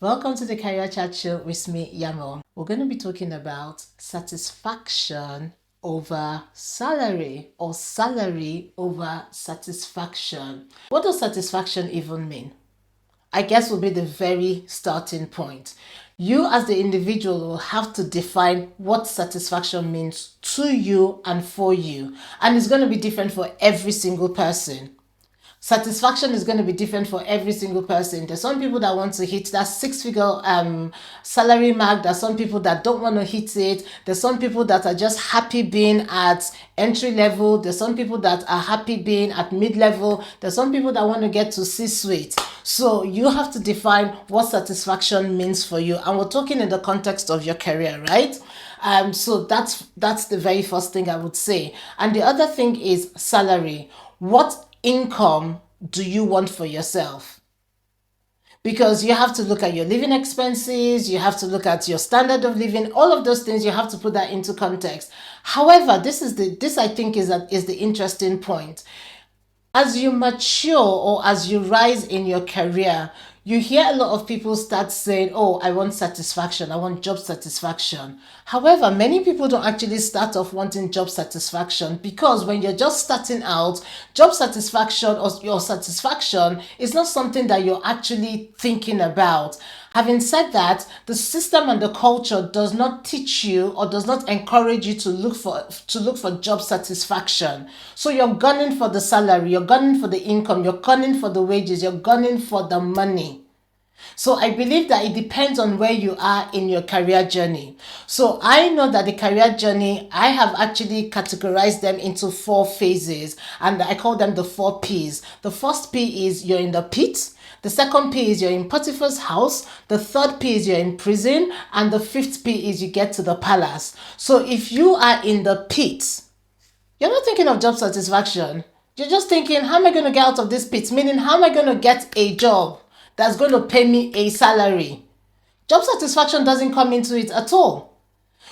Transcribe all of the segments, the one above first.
Welcome to the Career Chat Show with me, Yanmo. We're going to be talking about satisfaction over salary or salary over satisfaction. What does satisfaction even mean? I guess will be the very starting point. You as the individual will have to define what satisfaction means to you and for you. And it's going to be different for every single person. Satisfaction is going to be different for every single person. There's some people that want to hit that six-figure salary mark. There's some people that don't want to hit it. There's some people that are just happy being at entry level. There's some people that are happy being at mid-level. There's some people that want to get to C-suite. So you have to define what satisfaction means for you. And we're talking in the context of your career, right? So that's the very first thing I would say. And the other thing is salary. What income do you want for yourself? Because you have to look at your living expenses, you have to look at your standard of living, all of those things, you have to put that into context. However, this I think is the interesting point. As you mature or as you rise in your career, you hear a lot of people start saying, oh, I want satisfaction, I want job satisfaction. However, many people don't actually start off wanting job satisfaction, because when you're just starting out, job satisfaction or your satisfaction is not something that you're actually thinking about. Having said that, the system and the culture does not teach you or does not encourage you to look for job satisfaction. So you're gunning for the salary, you're gunning for the income, you're gunning for the wages, you're gunning for the money. So I believe that it depends on where you are in your career journey. So I know that the career journey, I have actually categorized them into 4 phases, and I call them the 4 Ps. The first P is you're in the pit. The second P is you're in Potiphar's house. The third P is you're in prison. And the fifth P is you get to the palace. So if you are in the pit, you're not thinking of job satisfaction. You're just thinking, how am I going to get out of this pit? Meaning, how am I going to get a job that's going to pay me a salary? Job satisfaction doesn't come into it at all.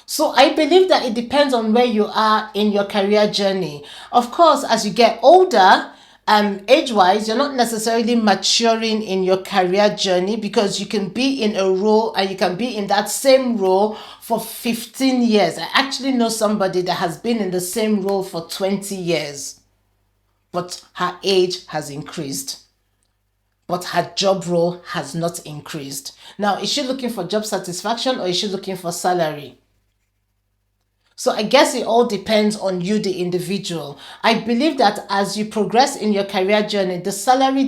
So I believe that it depends on where you are in your career journey. Of course, as you get older, age-wise, you're not necessarily maturing in your career journey, because you can be in a role and you can be in that same role for 15 years. I actually know somebody that has been in the same role for 20 years, but her age has increased, but her job role has not increased. Now, is she looking for job satisfaction or is she looking for salary? So I guess it all depends on you, the individual. I believe that as you progress in your career journey, the salary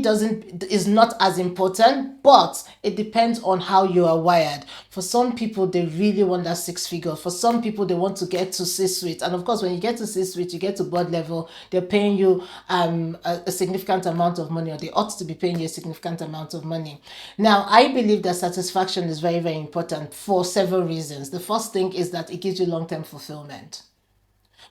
is not as important, but it depends on how you are wired. For some people, they really want that 6 figure. For some people, they want to get to C-suite. And of course, when you get to C-suite, you get to board level, they're paying you a significant amount of money, or they ought to be paying you a significant amount of money. Now, I believe that satisfaction is very, very important for several reasons. The first thing is that it gives you long-term fulfillment.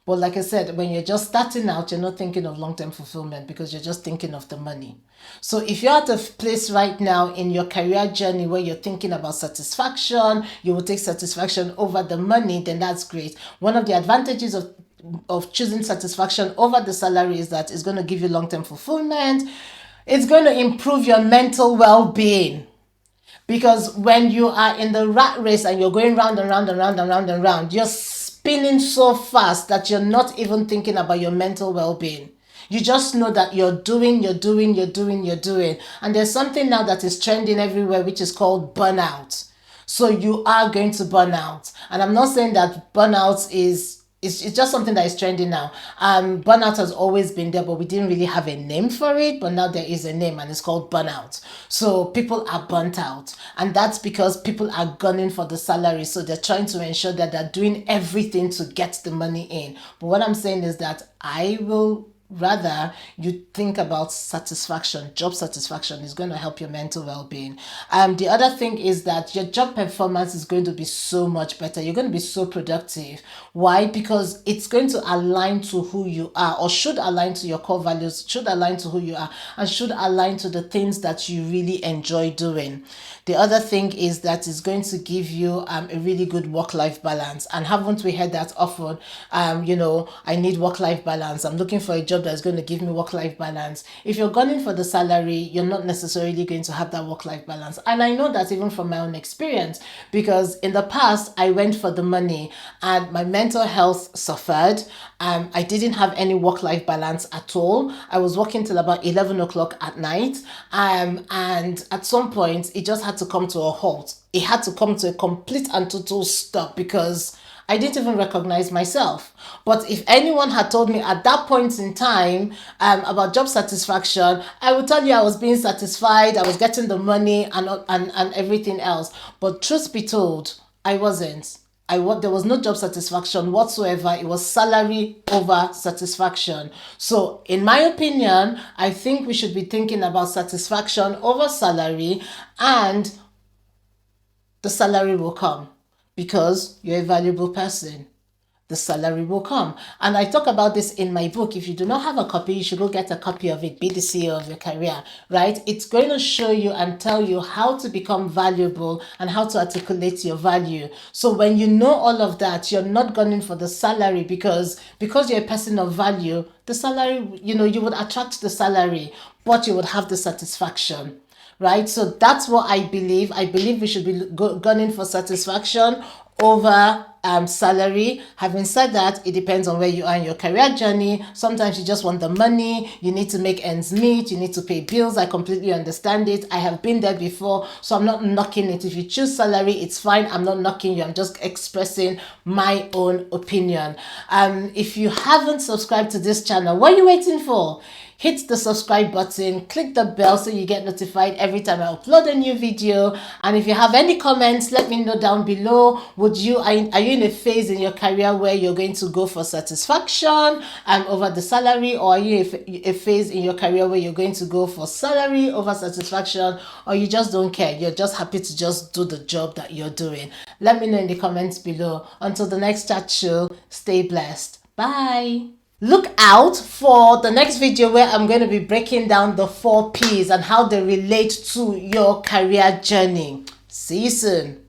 But like I said, when you're just starting out, you're not thinking of long-term fulfillment, because you're just thinking of the money. So if you're at a place right now in your career journey where you're thinking about satisfaction, you will take satisfaction over the money, then that's great. One of the advantages of choosing satisfaction over the salary is that it's going to give you long-term fulfillment. It's going to improve your mental well-being. Because when you are in the rat race and you're going round and round and round and round and round, you're spinning so fast that you're not even thinking about your mental well-being. You just know that you're doing. And there's something now that is trending everywhere, which is called burnout. So you are going to burn out. And I'm not saying that burnout it's just something that is trending now. Burnout has always been there, but we didn't really have a name for it. But now there is a name, and it's called burnout. So people are burnt out, and that's because people are gunning for the salary. So they're trying to ensure that they're doing everything to get the money in. But what I'm saying is that I will rather you think about satisfaction. Job satisfaction is going to help your mental well-being. The other thing is that your job performance is going to be so much better. You're going to be so productive. Why? Because it's going to align to who you are, or should align to your core values, should align to who you are, and should align to the things that you really enjoy doing. The other thing is that it's going to give you a really good work-life balance. And haven't we heard that often? I need work-life balance. I'm looking for a job job that's going to give me work-life balance. If you're gunning for the salary, you're not necessarily going to have that work-life balance. And I know that even from my own experience, because in the past, I went for the money and my mental health suffered. I didn't have any work-life balance at all. I was working till about 11 o'clock at night. And at some point, it just had to come to a halt. It had to come to a complete and total stop because I didn't even recognize myself. But if anyone had told me at that point in time about job satisfaction, I would tell you I was being satisfied, I was getting the money and everything else. But truth be told, I wasn't. There was no job satisfaction whatsoever. It was salary over satisfaction. So in my opinion, I think we should be thinking about satisfaction over salary, and the salary will come because you're a valuable person. The salary will come. And I talk about this in my book. If you do not have a copy, you should go get a copy of it. Be the CEO of your career, right? It's going to show you and tell you how to become valuable and how to articulate your value. So when you know all of that, you're not gunning for the salary because you're a person of value. The salary, you would attract the salary, but you would have the satisfaction. Right? So that's what I believe. I believe we should be gunning for satisfaction over salary. Having said that, it depends on where you are in your career journey. Sometimes you just want the money. You need to make ends meet. You need to pay bills. I completely understand it. I have been there before, so I'm not knocking it. If you choose salary, it's fine. I'm not knocking you. I'm just expressing my own opinion. If you haven't subscribed to this channel, what are you waiting for? Hit the subscribe button, click the bell so you get notified every time I upload a new video. And if you have any comments, let me know down below. Are you in a phase in your career where you're going to go for satisfaction over the salary, or are you a phase in your career where you're going to go for salary over satisfaction, or you just don't care? You're just happy to just do the job that you're doing. Let me know in the comments below. Until the next chat show, stay blessed. Bye. Look out for the next video where I'm going to be breaking down the 4 P's and how they relate to your career journey. See you soon.